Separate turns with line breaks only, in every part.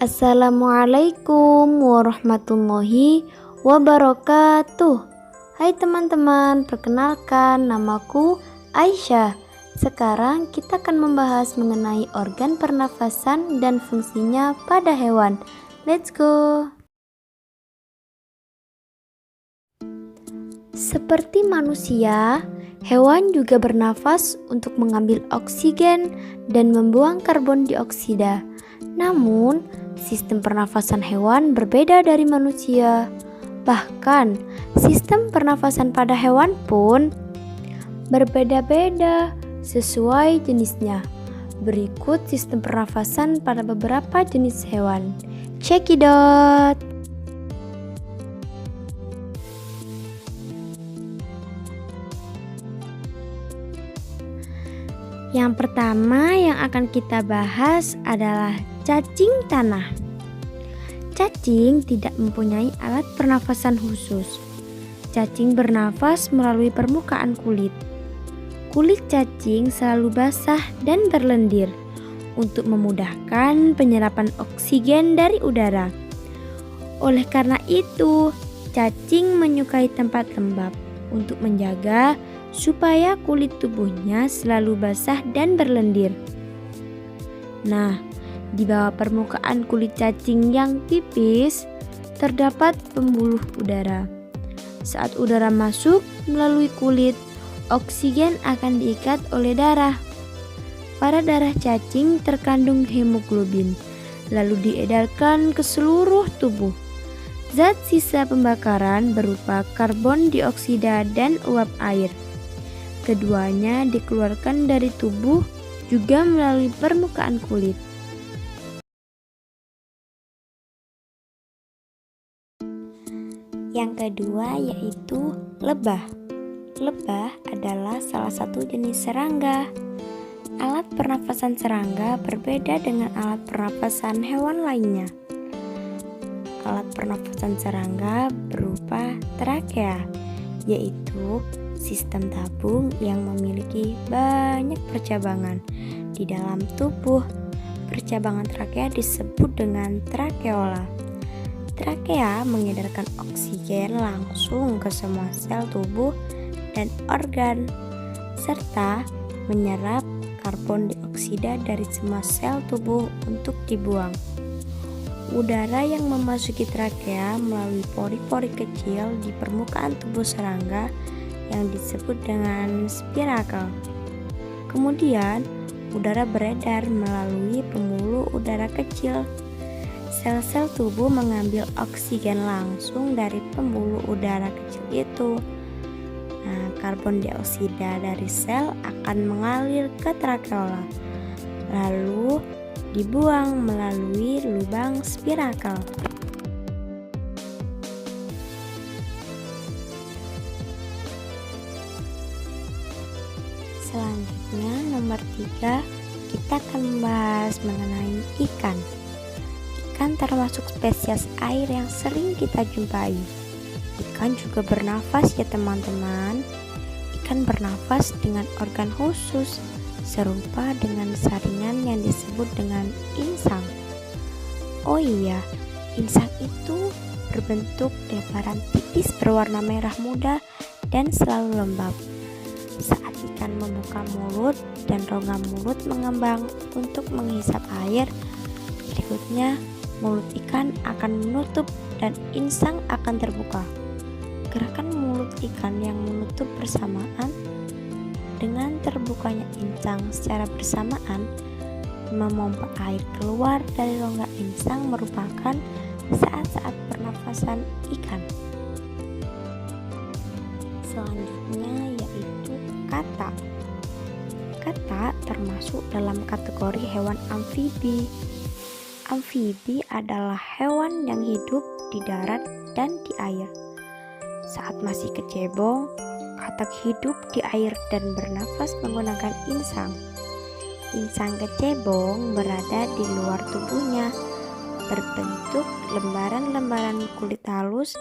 Assalamualaikum warahmatullahi wabarakatuh. Hai teman-teman, perkenalkan namaku Aisyah. Sekarang kita akan membahas mengenai organ pernafasan dan fungsinya pada hewan. Let's go. Seperti manusia, hewan juga bernafas untuk mengambil oksigen dan membuang karbon dioksida. Namun, sistem pernafasan hewan berbeda dari manusia. Bahkan, sistem pernafasan pada hewan pun berbeda-beda sesuai jenisnya. Berikut sistem pernafasan pada beberapa jenis hewan. Cekidot. Yang pertama yang akan kita bahas adalah cacing tanah. Cacing tidak mempunyai alat pernafasan khusus. Cacing bernafas melalui permukaan kulit. Kulit cacing selalu basah dan berlendir untuk memudahkan penyerapan oksigen dari udara. Oleh karena itu, cacing menyukai tempat lembab untuk menjaga supaya kulit tubuhnya selalu basah dan berlendir. Nah, di bawah permukaan kulit cacing yang tipis terdapat pembuluh udara. Saat udara masuk melalui kulit, oksigen akan diikat oleh darah. Pada darah cacing terkandung hemoglobin, lalu diedarkan ke seluruh tubuh. Zat sisa pembakaran berupa karbon dioksida dan uap air. Keduanya dikeluarkan dari tubuh juga melalui permukaan kulit. Yang kedua yaitu lebah. Lebah adalah salah satu jenis serangga. Alat pernafasan serangga berbeda dengan alat pernafasan hewan lainnya. Alat pernafasan serangga berupa trakea, yaitu sistem tabung yang memiliki banyak percabangan di dalam tubuh. Percabangan trakea disebut dengan trakeola. Trakea mengedarkan oksigen langsung ke semua sel tubuh dan organ, serta menyerap karbon dioksida dari semua sel tubuh untuk dibuang. Udara yang memasuki trakea melalui pori-pori kecil di permukaan tubuh serangga yang disebut dengan spirakel. Kemudian, udara beredar melalui pembuluh udara kecil. Sel-sel tubuh mengambil oksigen langsung dari pembuluh udara kecil itu. Nah, karbon dioksida dari sel akan mengalir ke trakeola, lalu dibuang melalui lubang spirakel. Selanjutnya nomor 3, kita akan membahas mengenai ikan. Ikan termasuk spesies air yang sering kita jumpai. Ikan juga bernafas ya teman-teman. Ikan bernafas dengan organ khusus serupa dengan saringan yang disebut dengan insang. Oh iya, insang itu berbentuk lebaran tipis berwarna merah muda dan selalu lembab. Saat ikan membuka mulut dan rongga mulut mengembang untuk menghisap air, berikutnya mulut ikan akan menutup dan insang akan terbuka. Gerakan mulut ikan yang menutup bersamaan dengan terbukanya insang secara bersamaan memompa air keluar dari rongga insang merupakan saat-saat pernafasan ikan. Selanjutnya yaitu kata. Kata termasuk dalam kategori hewan amfibi. Amfibi adalah hewan yang hidup di darat dan di air. Saat masih kecebong, katak hidup di air dan bernafas menggunakan insang. Insang kecebong berada di luar tubuhnya, berbentuk lembaran-lembaran kulit halus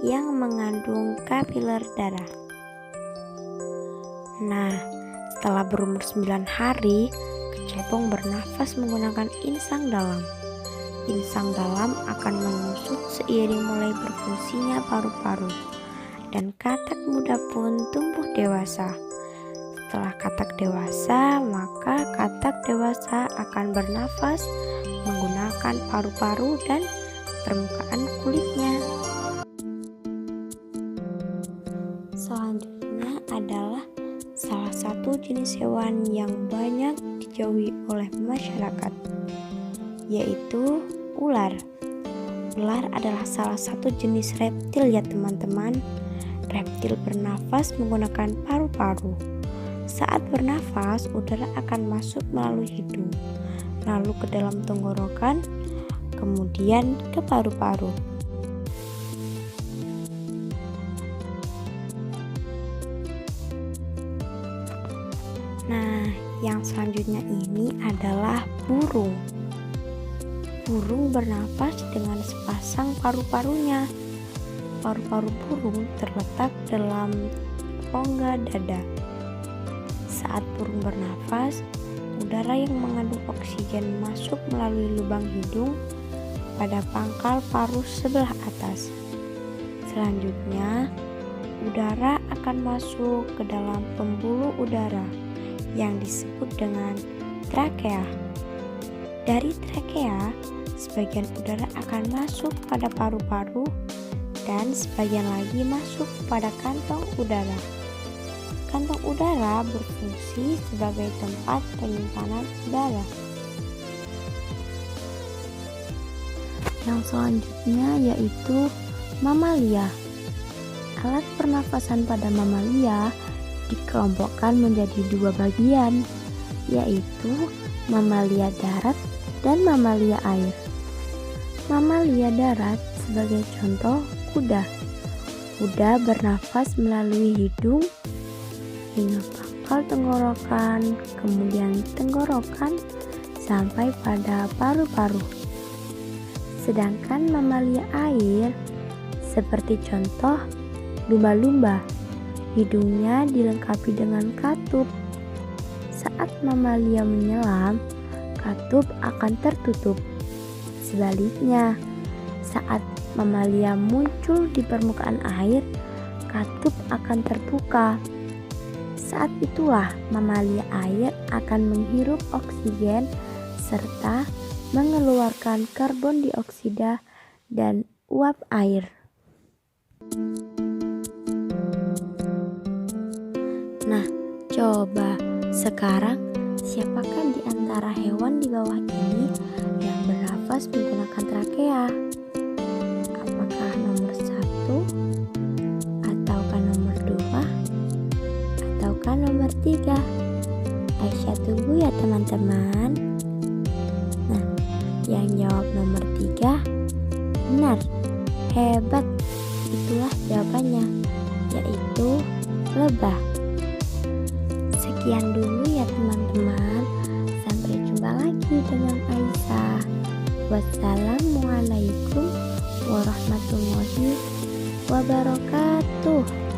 yang mengandung kapiler darah. Nah, setelah berumur 9 hari, kecebong bernafas menggunakan insang dalam. insang dalam akan menyusut seiring mulai berfungsinya paru-paru, dan katak muda pun tumbuh dewasa. Setelah katak dewasa, maka katak dewasa akan bernafas menggunakan paru-paru dan permukaan kulitnya. Selanjutnya adalah salah satu jenis hewan yang banyak dijauhi oleh masyarakat, yaitu ular. Ular adalah salah satu jenis reptil ya teman-teman. Reptil bernafas menggunakan paru-paru. Saat bernafas, udara akan masuk melalui hidung, lalu ke dalam tenggorokan, kemudian ke paru-paru. Nah, yang selanjutnya ini adalah burung. Burung bernafas dengan sepasang paru-parunya. Paru-paru burung terletak dalam rongga dada. Saat burung bernafas, udara yang mengandung oksigen masuk melalui lubang hidung pada pangkal paruh sebelah atas. Selanjutnya, udara akan masuk ke dalam pembuluh udara yang disebut dengan trakea. Dari trakea, sebagian udara akan masuk pada paru-paru dan sebagian lagi masuk pada kantong udara. Kantong udara berfungsi sebagai tempat penyimpanan udara. Yang selanjutnya yaitu mamalia. Alat pernafasan pada mamalia dikelompokkan menjadi dua bagian, yaitu mamalia darat dan mamalia air. Mamalia darat sebagai contoh kuda. Kuda bernafas melalui hidung hingga pangkal tenggorokan, kemudian tenggorokan sampai pada paru-paru. Sedangkan mamalia air seperti contoh lumba-lumba, hidungnya dilengkapi dengan katup. Saat mamalia menyelam, katup akan tertutup. Sebaliknya, saat mamalia muncul di permukaan air, katup akan terbuka. Saat itulah mamalia air akan menghirup oksigen serta mengeluarkan karbon dioksida dan uap air. Nah, coba sekarang siapakah di antara hewan di bawah ini yang bernafas menggunakan trakea? Apakah nomor 1, ataukah nomor 2, ataukah nomor 3? Aisyah tunggu ya teman-teman. Nah, yang jawab nomor 3 benar. Hebat. Itulah jawabannya, yaitu lebah. Sekian dulu ya teman-teman. Sampai jumpa lagi dengan Aisyah. Wassalamualaikum warahmatullahi wabarakatuh.